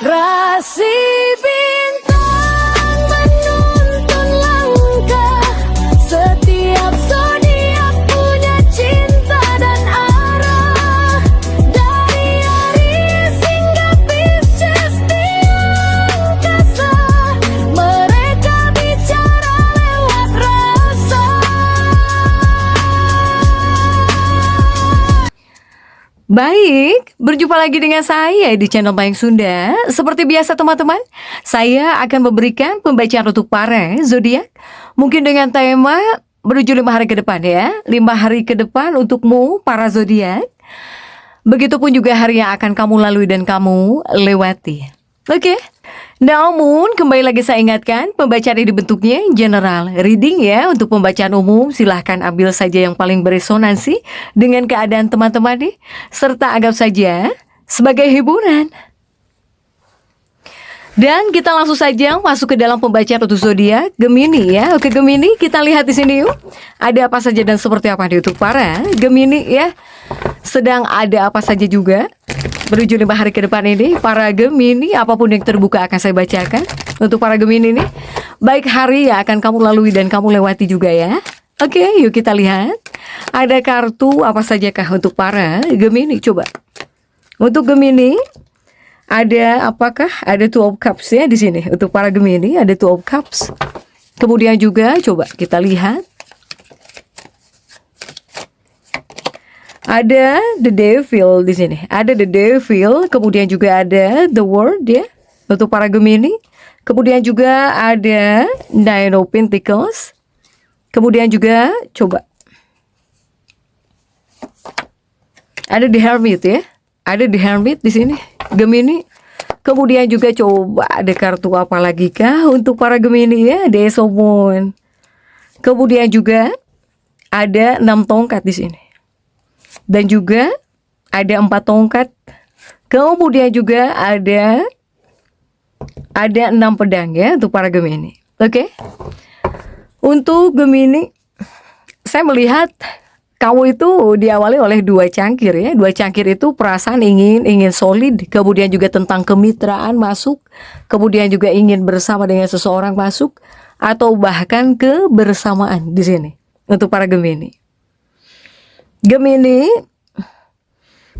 Rasi bintang menuntun langkah, setiap zodiak punya cinta dan arah. Dari Aries hingga Pisces di angkasa, mereka bicara lewat rasa. Baik, berjumpa lagi dengan saya di channel Mayang Sunda. Seperti biasa teman-teman, saya akan memberikan pembacaan untuk para zodiak. Mungkin dengan tema menuju 5 hari ke depan ya. 5 hari ke depan untukmu para zodiak. Begitupun juga hari yang akan kamu lalui dan kamu lewati. Oke. Namun kembali lagi saya ingatkan, pembacaan ini bentuknya general reading ya. Untuk pembacaan umum silahkan ambil saja yang paling beresonansi dengan keadaan teman-teman nih, serta anggap saja sebagai hiburan. Dan kita langsung saja masuk ke dalam pembacaan untuk zodiak Gemini ya. Oke Gemini, kita lihat di sini yuk. Ada apa saja dan seperti apa nih untuk para Gemini ya. Sedang ada apa saja juga menuju 5 hari ke depan ini para Gemini, apapun yang terbuka akan saya bacakan untuk para Gemini ini. Baik hari yang akan kamu lalui dan kamu lewati juga ya. Oke, yuk kita lihat. Ada kartu apa sajakah untuk para Gemini? Coba. Untuk Gemini ada apakah? Ada Two of Cups ya di sini. Untuk para Gemini ada Two of Cups. Kemudian juga coba kita lihat. Ada The Devil di sini. Ada The Devil, kemudian juga ada The World ya untuk para Gemini. Kemudian juga ada Nine of Pentacles. Kemudian juga coba ada The Hermit ya. Ada The Hermit di sini Gemini. Kemudian juga coba ada kartu apa lagi kah untuk para Gemini ya? The Ace of Moon. Kemudian juga ada 6 tongkat di sini. Dan juga ada 4 tongkat. Kemudian juga ada 6 pedang ya untuk para Gemini. Oke. Untuk Gemini, saya melihat kamu itu diawali oleh 2 cangkir ya. 2 cangkir itu perasaan ingin solid, kemudian juga tentang kemitraan masuk, kemudian juga ingin bersama dengan seseorang masuk, atau bahkan kebersamaan di sini untuk para Gemini. Gemini,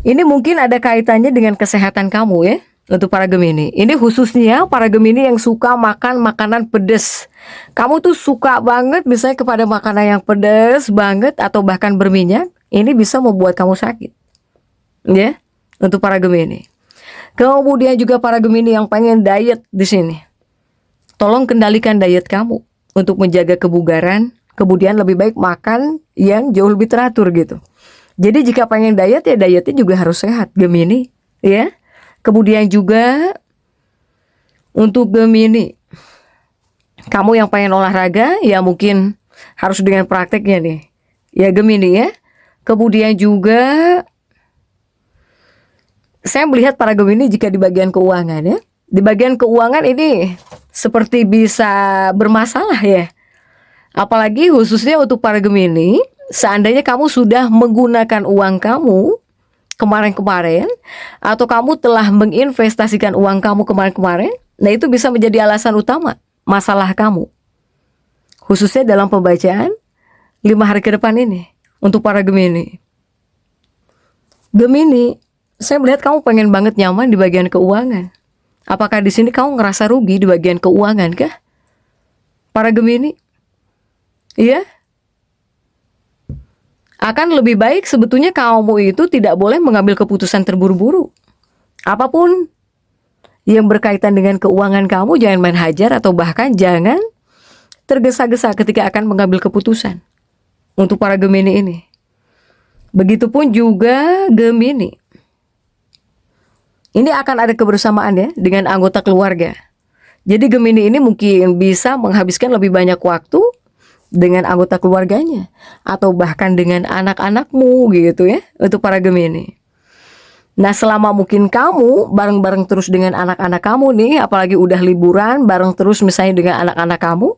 ini mungkin ada kaitannya dengan kesehatan kamu ya. Untuk para Gemini, ini khususnya para Gemini yang suka makan makanan pedas. Kamu tuh suka banget misalnya kepada makanan yang pedas banget atau bahkan berminyak. Ini bisa membuat kamu sakit ya, untuk para Gemini. Kemudian juga para Gemini yang pengen diet di sini, tolong kendalikan diet kamu untuk menjaga kebugaran. Kemudian lebih baik makan yang jauh lebih teratur gitu. Jadi jika pengen diet ya dietnya juga harus sehat Gemini ya. Kemudian juga untuk Gemini, kamu yang pengen olahraga ya mungkin harus dengan prakteknya nih ya Gemini ya. Kemudian juga saya melihat para Gemini jika di bagian keuangan ya. Di bagian keuangan ini seperti bisa bermasalah ya. Apalagi khususnya untuk para Gemini, seandainya kamu sudah menggunakan uang kamu kemarin-kemarin, atau kamu telah menginvestasikan uang kamu kemarin-kemarin, nah itu bisa menjadi alasan utama masalah kamu. Khususnya dalam pembacaan 5 hari ke depan ini untuk para Gemini. Gemini, saya melihat kamu pengen banget nyaman di bagian keuangan. Apakah di sini kamu ngerasa rugi di bagian keuangan kah? Para Gemini? Iya. Akan lebih baik sebetulnya kamu itu tidak boleh mengambil keputusan terburu-buru. Apapun yang berkaitan dengan keuangan kamu, jangan main hajar atau bahkan jangan tergesa-gesa ketika akan mengambil keputusan. Untuk para Gemini ini. Begitupun juga Gemini. Ini akan ada kebersamaan ya dengan anggota keluarga. Jadi Gemini ini mungkin bisa menghabiskan lebih banyak waktu dengan anggota keluarganya atau bahkan dengan anak-anakmu gitu ya untuk para Gemini. Nah selama mungkin kamu bareng-bareng terus dengan anak-anak kamu nih, apalagi udah liburan bareng terus misalnya dengan anak-anak kamu,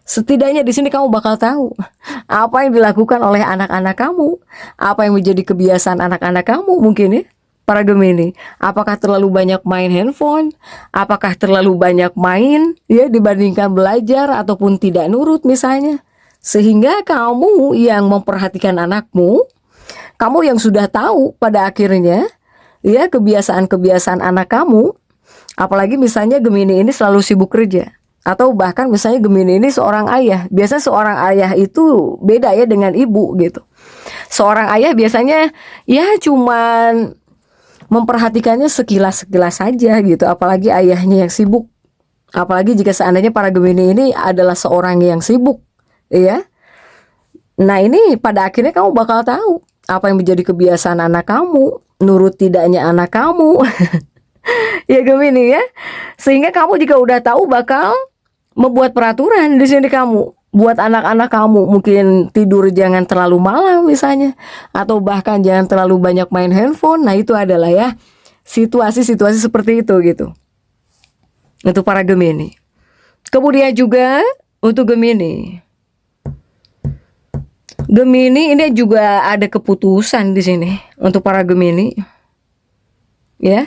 setidaknya di sini kamu bakal tahu apa yang dilakukan oleh anak-anak kamu, apa yang menjadi kebiasaan anak-anak kamu mungkin ya para Gemini? Apakah terlalu banyak main handphone? Apakah terlalu banyak main ya dibandingkan belajar ataupun tidak nurut misalnya? Sehingga kamu yang memperhatikan anakmu, kamu yang sudah tahu pada akhirnya ya kebiasaan-kebiasaan anak kamu, apalagi misalnya Gemini ini selalu sibuk kerja. Atau bahkan misalnya Gemini ini seorang ayah. Biasanya seorang ayah itu beda ya dengan ibu gitu. Seorang ayah biasanya ya cuman memperhatikannya sekilas-sekilas saja gitu, apalagi ayahnya yang sibuk. Apalagi jika seandainya para Gemini ini adalah seorang yang sibuk, ya. Nah, ini pada akhirnya kamu bakal tahu apa yang menjadi kebiasaan anak kamu, nurut tidaknya anak kamu. Ya Gemini ya. Sehingga kamu jika udah tahu bakal membuat peraturan di sini kamu. Buat anak-anak kamu mungkin tidur jangan terlalu malam misalnya, atau bahkan jangan terlalu banyak main handphone. Nah itu adalah ya situasi-situasi seperti itu gitu untuk para Gemini. Kemudian juga untuk Gemini ini juga ada keputusan di sini untuk para Gemini ya.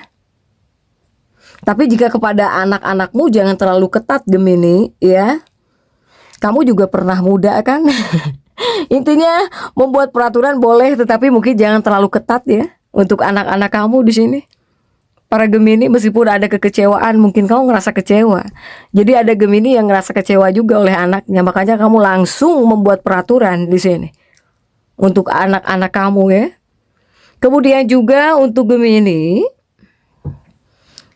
Tapi jika kepada anak-anakmu jangan terlalu ketat Gemini ya. Kamu juga pernah muda kan? Intinya membuat peraturan boleh, tetapi mungkin jangan terlalu ketat ya untuk anak-anak kamu di sini. Para Gemini meskipun ada kekecewaan, mungkin kamu ngerasa kecewa. Jadi ada Gemini yang ngerasa kecewa juga oleh anaknya, makanya kamu langsung membuat peraturan di sini untuk anak-anak kamu ya. Kemudian juga untuk Gemini,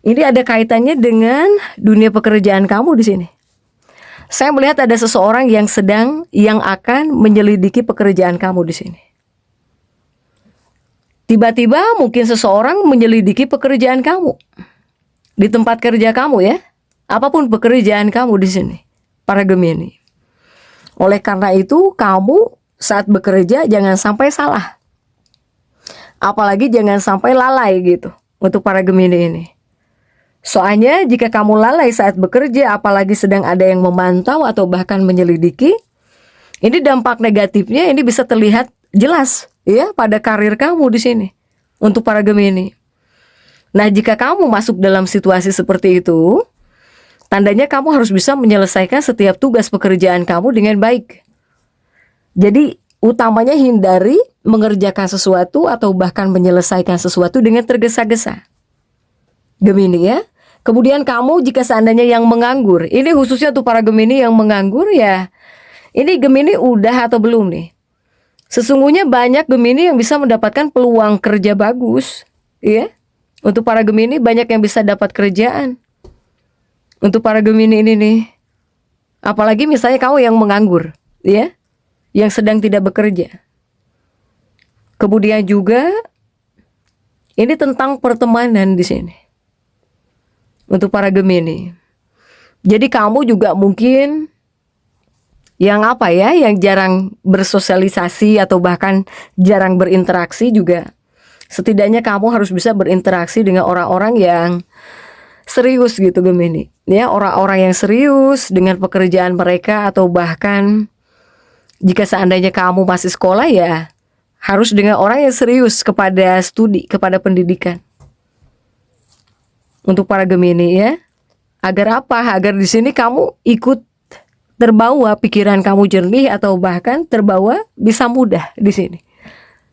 ini ada kaitannya dengan dunia pekerjaan kamu di sini. Saya melihat ada seseorang yang akan menyelidiki pekerjaan kamu di sini. Tiba-tiba mungkin seseorang menyelidiki pekerjaan kamu di tempat kerja kamu ya. Apapun pekerjaan kamu di sini, para Gemini. Oleh karena itu, kamu saat bekerja jangan sampai salah. Apalagi jangan sampai lalai gitu untuk para Gemini ini. Soalnya jika kamu lalai saat bekerja, apalagi sedang ada yang memantau atau bahkan menyelidiki, ini dampak negatifnya ini bisa terlihat jelas ya pada karir kamu di sini untuk para Gemini. Nah, jika kamu masuk dalam situasi seperti itu, tandanya kamu harus bisa menyelesaikan setiap tugas pekerjaan kamu dengan baik. Jadi, utamanya hindari mengerjakan sesuatu atau bahkan menyelesaikan sesuatu dengan tergesa-gesa. Gemini ya. Kemudian kamu jika seandainya yang menganggur, ini khususnya untuk para Gemini yang menganggur ya, ini Gemini udah atau belum nih? Sesungguhnya banyak Gemini yang bisa mendapatkan peluang kerja bagus, ya. Untuk para Gemini banyak yang bisa dapat kerjaan. Untuk para Gemini ini nih, apalagi misalnya kamu yang menganggur, ya, yang sedang tidak bekerja. Kemudian juga ini tentang pertemanan di sini. Untuk para Gemini. Jadi kamu juga mungkin yang jarang bersosialisasi atau bahkan jarang berinteraksi juga. Setidaknya kamu harus bisa berinteraksi dengan orang-orang yang serius gitu Gemini. Ya, orang-orang yang serius dengan pekerjaan mereka atau bahkan jika seandainya kamu masih sekolah ya harus dengan orang yang serius kepada studi, kepada pendidikan. Untuk para Gemini ya. Agar apa? Agar di sini kamu ikut terbawa, pikiran kamu jernih atau bahkan terbawa bisa mudah di sini.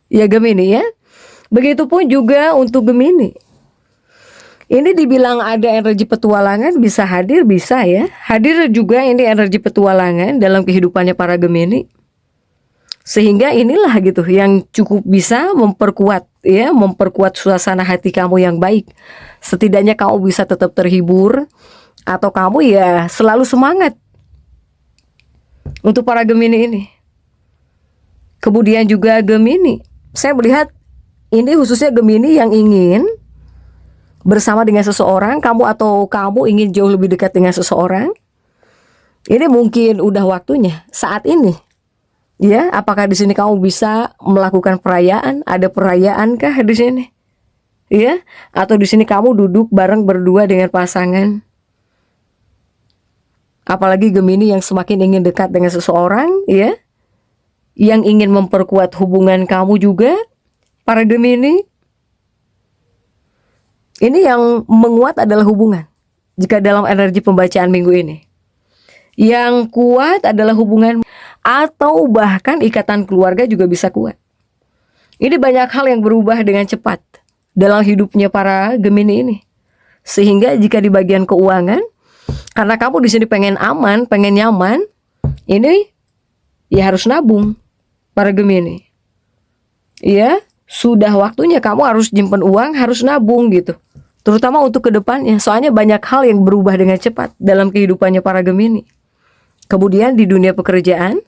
Ya Gemini ya. Begitupun juga untuk Gemini. Ini dibilang ada energi petualangan bisa hadir, bisa ya. Hadir juga ini energi petualangan dalam kehidupannya para Gemini. Sehingga inilah gitu yang cukup bisa memperkuat suasana hati kamu yang baik. Setidaknya kamu bisa tetap terhibur atau kamu ya selalu semangat. Untuk para Gemini ini. Kemudian juga Gemini, saya melihat ini khususnya Gemini yang ingin bersama dengan seseorang, kamu ingin jauh lebih dekat dengan seseorang. Ini mungkin udah waktunya saat ini. Ya, apakah di sini kamu bisa melakukan perayaan? Ada perayaan kah di sini? Ya, atau di sini kamu duduk bareng berdua dengan pasangan? Apalagi Gemini yang semakin ingin dekat dengan seseorang, ya, yang ingin memperkuat hubungan kamu juga, para Gemini. Ini yang menguat adalah hubungan. Jika dalam energi pembacaan minggu ini, yang kuat adalah hubungan, atau bahkan ikatan keluarga juga bisa kuat. Ini banyak hal yang berubah dengan cepat dalam hidupnya para Gemini ini. Sehingga jika di bagian keuangan, karena kamu di sini pengen aman, pengen nyaman, ini ya harus nabung para Gemini. Ya, sudah waktunya kamu harus nyimpen uang, harus nabung gitu. Terutama untuk kedepannya, soalnya banyak hal yang berubah dengan cepat dalam kehidupannya para Gemini. Kemudian di dunia pekerjaan,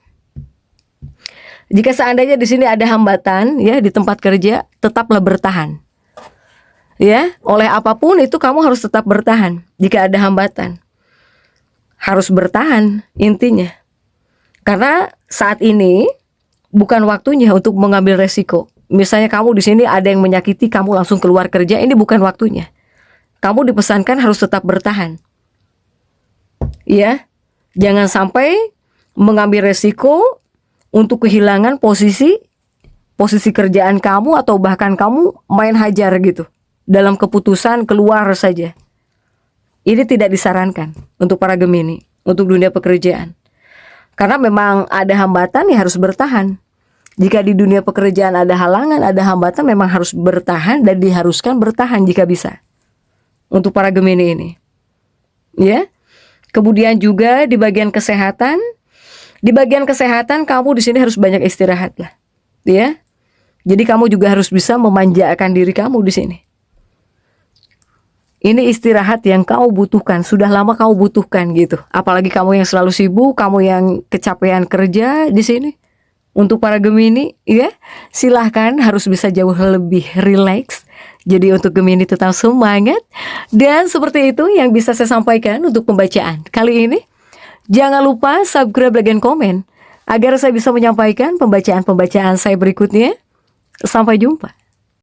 jika seandainya di sini ada hambatan ya di tempat kerja, tetaplah bertahan. Ya, oleh apapun itu kamu harus tetap bertahan. Jika ada hambatan, harus bertahan intinya. Karena saat ini bukan waktunya untuk mengambil resiko. Misalnya kamu di sini ada yang menyakiti, kamu langsung keluar kerja, ini bukan waktunya. Kamu dipesankan harus tetap bertahan. Ya, jangan sampai mengambil resiko untuk kehilangan posisi kerjaan kamu, atau bahkan kamu main hajar gitu dalam keputusan keluar saja. Ini tidak disarankan untuk para Gemini, untuk dunia pekerjaan. Karena memang ada hambatan, ya harus bertahan. Jika di dunia pekerjaan ada halangan, ada hambatan, memang harus bertahan dan diharuskan bertahan jika bisa. Untuk para Gemini ini. Ya. Kemudian juga di bagian kesehatan, kamu di sini harus banyak istirahat lah. Ya. Jadi kamu juga harus bisa memanjakan diri kamu di sini. Ini istirahat yang kau butuhkan, sudah lama kau butuhkan gitu. Apalagi kamu yang selalu sibuk, kamu yang kecapean kerja di sini. Untuk para Gemini, ya, silahkan harus bisa jauh lebih rileks. Jadi untuk Gemini tetap semangat. Dan seperti itu yang bisa saya sampaikan untuk pembacaan kali ini. Jangan lupa subscribe, like, dan komen agar saya bisa menyampaikan pembacaan-pembacaan saya berikutnya. Sampai jumpa.